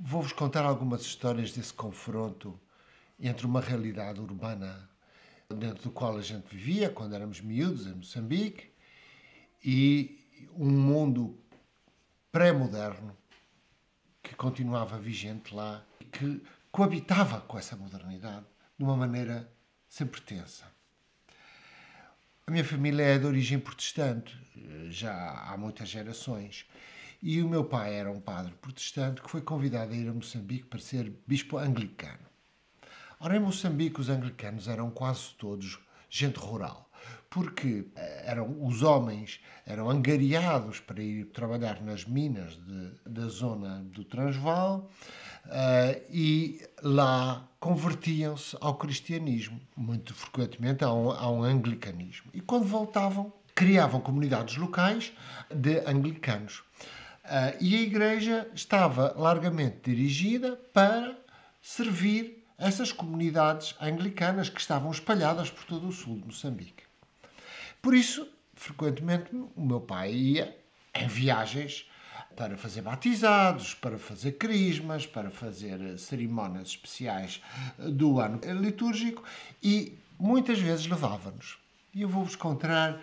Vou-vos contar algumas histórias desse confronto entre uma realidade urbana dentro do qual a gente vivia quando éramos miúdos em Moçambique e um mundo pré-moderno que continuava vigente lá e que coabitava com essa modernidade de uma maneira sempre tensa. A minha família é de origem protestante, já há muitas gerações. E o meu pai era um padre protestante que foi convidado a ir a Moçambique para ser bispo anglicano. Ora, em Moçambique os anglicanos eram quase todos gente rural, porque os homens eram angariados para ir trabalhar nas minas da zona do Transvaal e lá convertiam-se ao cristianismo, muito frequentemente a um anglicanismo. E quando voltavam, criavam comunidades locais de anglicanos. E a igreja estava largamente dirigida para servir essas comunidades anglicanas que estavam espalhadas por todo o sul de Moçambique. Por isso, frequentemente, o meu pai ia em viagens para fazer batizados, para fazer crismas, para fazer cerimónias especiais do ano litúrgico e muitas vezes levava-nos. E eu vou-vos contar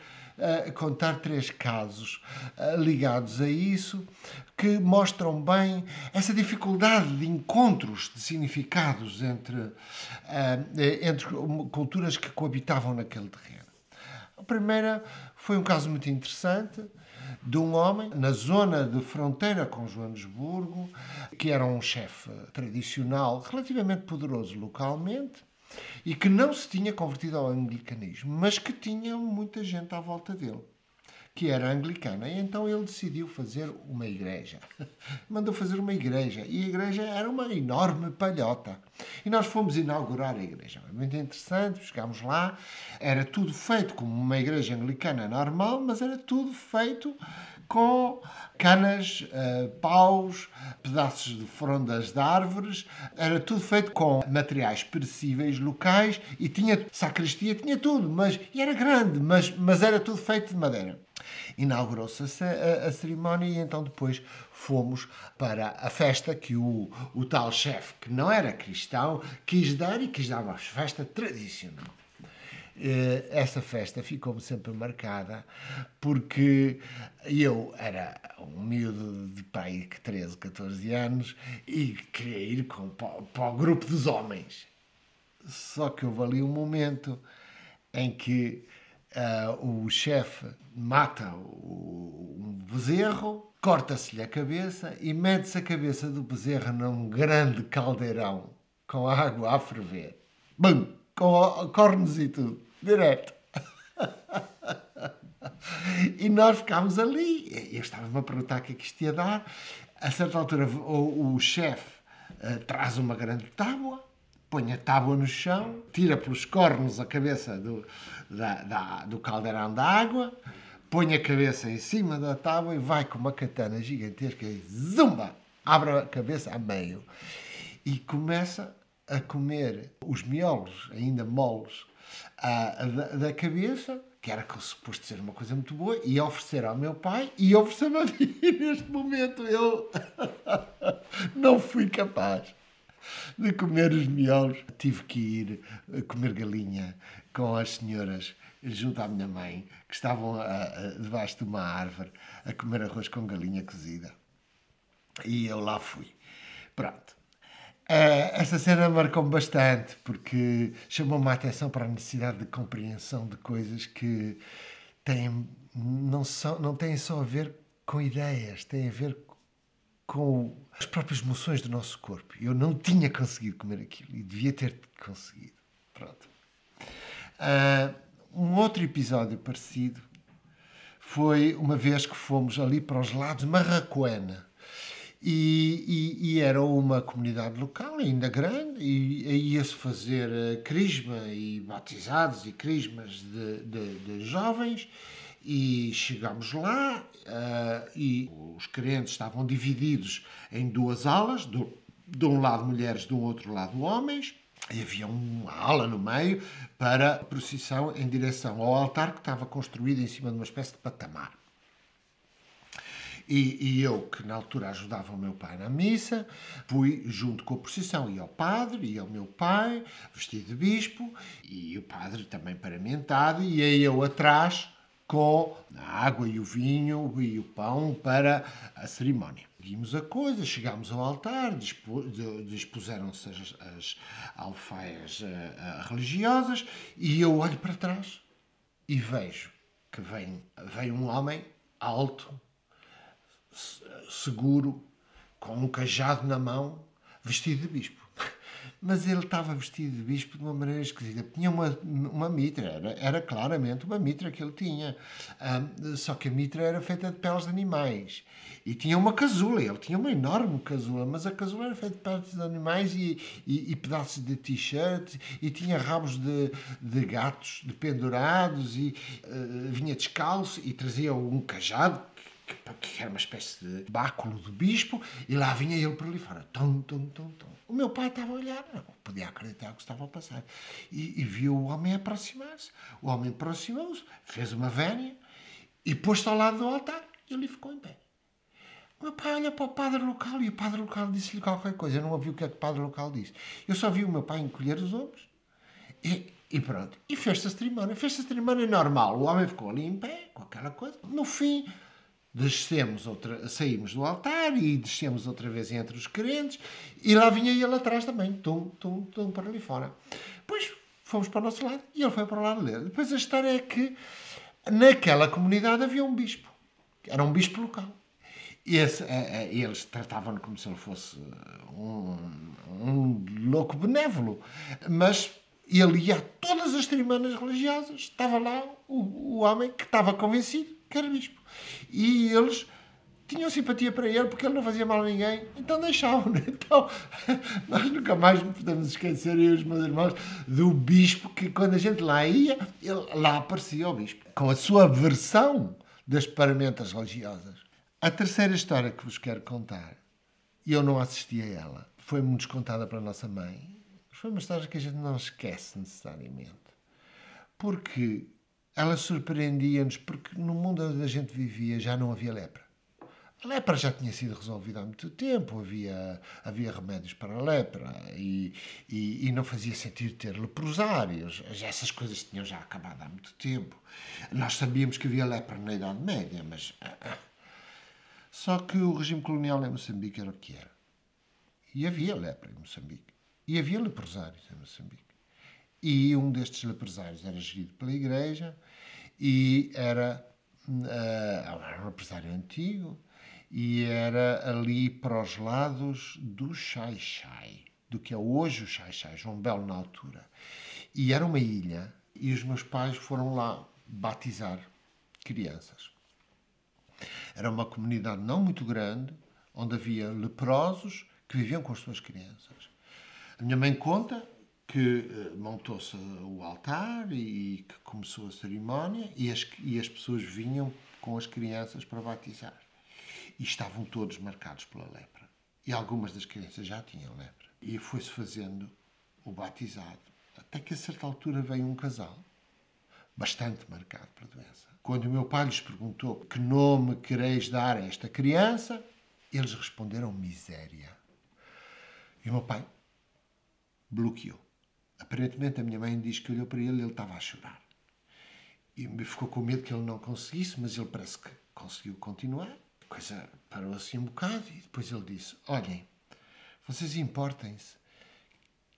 3 casos ligados a isso que mostram bem essa dificuldade de encontros de significados entre culturas que coabitavam naquele terreno. A primeira foi um caso muito interessante de um homem na zona de fronteira com Joanesburgo, que era um chefe tradicional relativamente poderoso localmente e que não se tinha convertido ao anglicanismo, mas que tinha muita gente à volta dele, que era anglicana. E então ele decidiu fazer uma igreja. Mandou fazer uma igreja. E a igreja era uma enorme palhota. E nós fomos inaugurar a igreja. Muito interessante, chegámos lá. Era tudo feito como uma igreja anglicana normal, mas era tudo feito com canas, paus, pedaços de frondas de árvores. Era tudo feito com materiais perecíveis locais e tinha sacristia, tinha tudo. E era grande, mas era tudo feito de madeira. Inaugurou-se a cerimónia e então depois fomos para a festa que o tal chefe, que não era cristão, quis dar uma festa tradicional. Essa festa ficou-me sempre marcada porque eu era um miúdo de pai de 13, 14 anos e queria ir para o grupo dos homens. Só que houve ali um momento em que o chefe mata um bezerro, corta-se-lhe a cabeça e mete-se a cabeça do bezerro num grande caldeirão com água a ferver. Bum! Com cornos e tudo. Direto. E nós ficámos ali. Eu estava-me a perguntar o que é que isto ia dar. A certa altura, o chefe traz uma grande tábua, põe a tábua no chão, tira pelos cornos a cabeça do caldeirão da água, põe a cabeça em cima da tábua e vai com uma katana gigantesca e zumba! Abre a cabeça a meio. E começa a comer os miolos, ainda moles, da cabeça, que era suposto ser uma coisa muito boa, e oferecer ao meu pai e oferecer-me a mim. Neste momento eu não fui capaz de comer os miolos. Tive que ir comer galinha com as senhoras junto à minha mãe, que estavam debaixo de uma árvore a comer arroz com galinha cozida. E eu lá fui. Pronto. Essa cena marcou-me bastante porque chamou-me a atenção para a necessidade de compreensão de coisas que não têm só a ver com ideias, têm a ver com as próprias emoções do nosso corpo. Eu não tinha conseguido comer aquilo e devia ter conseguido. Pronto. Um outro episódio parecido foi uma vez que fomos ali para os lados de Marraquena. E era uma comunidade local, ainda grande, e ia-se fazer crisma e batizados e crismas de jovens. E chegámos lá e os crentes estavam divididos em 2 alas, de um lado mulheres, do outro lado homens. E havia uma ala no meio para a procissão em direção ao altar que estava construído em cima de uma espécie de patamar. E eu, que na altura ajudava o meu pai na missa, fui junto com a procissão, ia ao padre, ia ao meu pai, vestido de bispo, e o padre também paramentado, e ia eu atrás com a água e o vinho e o pão para a cerimónia. Vimos a coisa, chegámos ao altar, dispuseram-se as alfaias religiosas, e eu olho para trás e vejo que vem um homem alto, seguro, com um cajado na mão, vestido de bispo. Mas ele estava vestido de bispo de uma maneira esquisita. Tinha uma mitra, era claramente uma mitra que ele tinha. Só que a mitra era feita de peles de animais. E tinha uma casula, ele tinha uma enorme casula, mas a casula era feita de peles de animais e pedaços de t-shirts, e tinha rabos de gatos pendurados, e vinha descalço e trazia um cajado, que era uma espécie de báculo do bispo, e lá vinha ele por ali fora. Tom, tom, tom, tom. O meu pai estava a olhar, não podia acreditar o que estava a passar. E viu o homem aproximar-se. O homem aproximou-se, fez uma vénia e pôs-se ao lado do altar. E ele ficou em pé. O meu pai olha para o padre local e o padre local disse-lhe qualquer coisa. Eu não ouvi o que é que o padre local disse. Eu só vi o meu pai encolher os ombros e pronto. E fez-se a cerimónia. Fez-se a cerimónia normal. O homem ficou ali em pé, com aquela coisa. No fim, saímos do altar e descemos outra vez entre os crentes, e lá vinha ele atrás também, tum, para ali fora. Depois fomos para o nosso lado e ele foi para o lado dele. Depois a história é que naquela comunidade havia um bispo, era um bispo local. E eles tratavam-no como se ele fosse um louco benévolo, mas ele ia a todas as cerimônias religiosas. Estava lá o homem que estava convencido que era bispo. E eles tinham simpatia para ele porque ele não fazia mal a ninguém, então deixavam. Então, nós nunca mais podemos esquecer, eu e os meus irmãos, do bispo, que quando a gente lá ia, lá aparecia o bispo, com a sua versão das paramentas religiosas. A terceira história que vos quero contar, e eu não assisti a ela, foi-me contada pela nossa mãe. Foi uma história que a gente não esquece necessariamente, porque ela surpreendia-nos, porque no mundo onde a gente vivia já não havia lepra. A lepra já tinha sido resolvida há muito tempo, havia remédios para a lepra e não fazia sentido ter leprosários. Essas coisas tinham já acabado há muito tempo. Nós sabíamos que havia lepra na Idade Média, mas... Só que o regime colonial em Moçambique era o que era. E havia lepra em Moçambique. E havia leprosários em Moçambique. E um destes leprosários era gerido pela igreja e era um leprosário antigo e era ali para os lados do Xai-Xai, do que é hoje o Xai-Xai, João Belo na altura. E era uma ilha e os meus pais foram lá batizar crianças. Era uma comunidade não muito grande, onde havia leprosos que viviam com as suas crianças. A minha mãe conta que montou-se o altar e que começou a cerimónia e as pessoas vinham com as crianças para batizar. E estavam todos marcados pela lepra. E algumas das crianças já tinham lepra. E foi-se fazendo o batizado. Até que a certa altura veio um casal, bastante marcado pela doença. Quando o meu pai lhes perguntou que nome quereis dar a esta criança, eles responderam miséria. E o meu pai bloqueou. Aparentemente a minha mãe diz que olhou para ele e ele estava a chorar. E ficou com medo que ele não conseguisse, mas ele parece que conseguiu continuar. A coisa parou assim um bocado e depois ele disse: olhem, vocês importem-se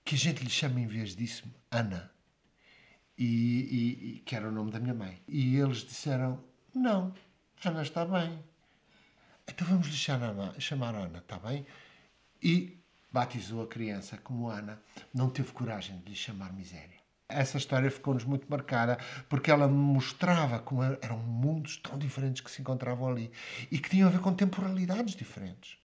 que a gente lhe chame em vez disso Ana. Que era o nome da minha mãe. E eles disseram: não, Ana está bem. Então vamos lhe chamar Ana, está bem? E batizou a criança como Ana. Não teve coragem de lhe chamar miséria. Essa história ficou-nos muito marcada porque ela mostrava como eram mundos tão diferentes que se encontravam ali e que tinham a ver com temporalidades diferentes.